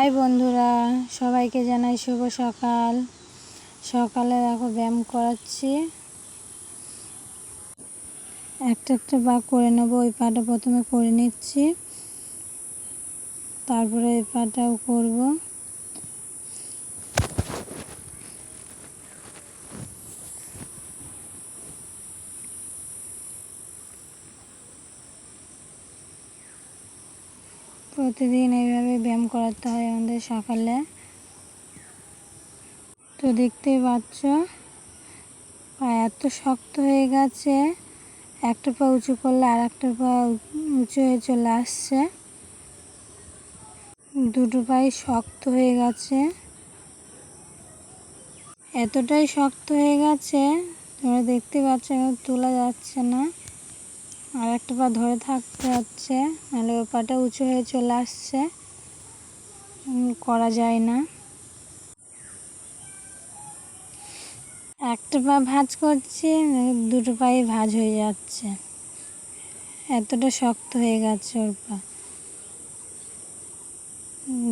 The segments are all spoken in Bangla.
হাই বন্ধুরা, সবাইকে জানাই শুভ সকাল। সকালে দেখো ব্যায়াম করাচ্ছি, একটা একটা পা করে নেব। ওই পাটা প্রথমে করে নিচ্ছি, তারপরে এই পাটাও করব। প্রতিদিন এইভাবে ব্যায়াম করাতে হয় আমাদের সকালে। তো দেখতেই পাচ্ছ পা এত শক্ত হয়ে গেছে, একটা পা উঁচু করলে আর একটা পা উঁচু হয়ে চলে আসছে। দুটো পাই শক্ত হয়ে গেছে, এতটাই শক্ত হয়ে গেছে তোমরা দেখতে পাচ্ছ তোলা যাচ্ছে না। আর একটা পা ধরে থাকতে হচ্ছে, নাহলে ওই পাটা উঁচু হয়ে চলে আসছে, করা যায় না। একটা পা ভাঁজ করছি, দুটো পাই ভাঁজ হয়ে যাচ্ছে, এতটা শক্ত হয়ে গেছে ওর পা,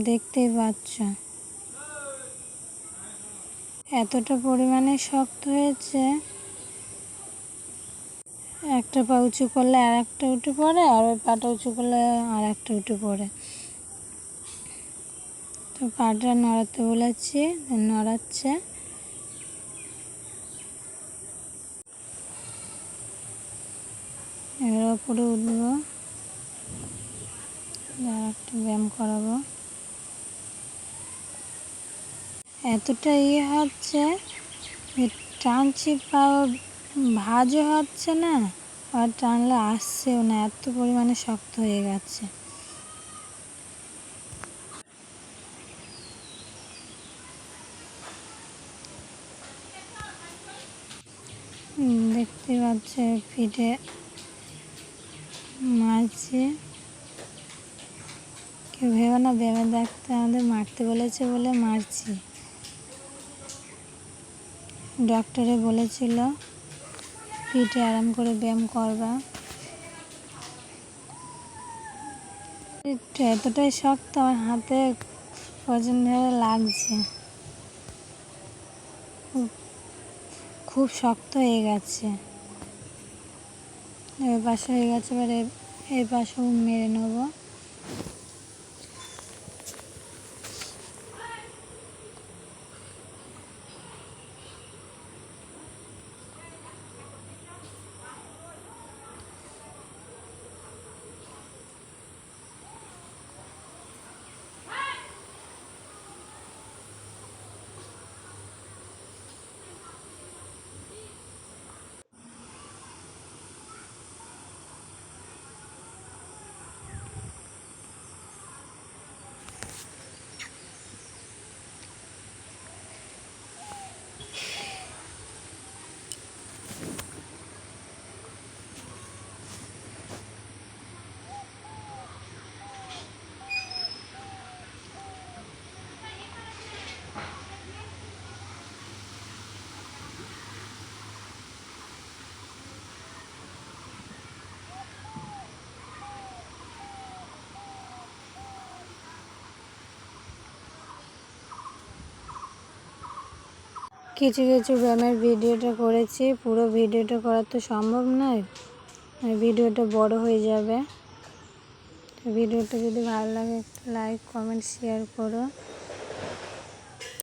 দেখতেই পাচ্ছ এতটা পরিমাণে শক্ত হয়েছে। একটা পা উঁচু করলে আর একটা উঠে পড়ে, আর ওই পাটা উঁচু করলে আর একটা উঠে পড়ে। তো পাটা নড়াতে বলেছি, নড়াচ্ছে। এর ওপরে উঠবো, একটু ব্যায়াম করাবো। এতটা হচ্ছে যে টানছি, পা ভাঁজও হচ্ছে না, আর টানলে আসছেও না, এত পরিমাণে শক্ত হয়ে গেছে। দেখতে পাচ্ছে পিঠে মারছে। কেউ ভেবে না ব্যায়ামের ডাক্তার আমাদের মারতে বলেছে বলে মারছি। ডক্টরে বলেছিল পিঠে আরাম করে ব্যায়াম করবা। এতটাই শক্ত, আমার হাতে প্রচণ্ড লাগছে, খুব শক্ত হয়ে গেছে। এই পাশে হয়ে গেছে, এবার এই পাশেও মেরে নেবো। কিছু কিছু ব্যায়ামের ভিডিওটা করেছি, পুরো ভিডিওটা করা তো সম্ভব নয়, ভিডিওটা বড় হয়ে যাবে। ভিডিওটা যদি ভালো লাগে একটু লাইক কমেন্ট শেয়ার করো।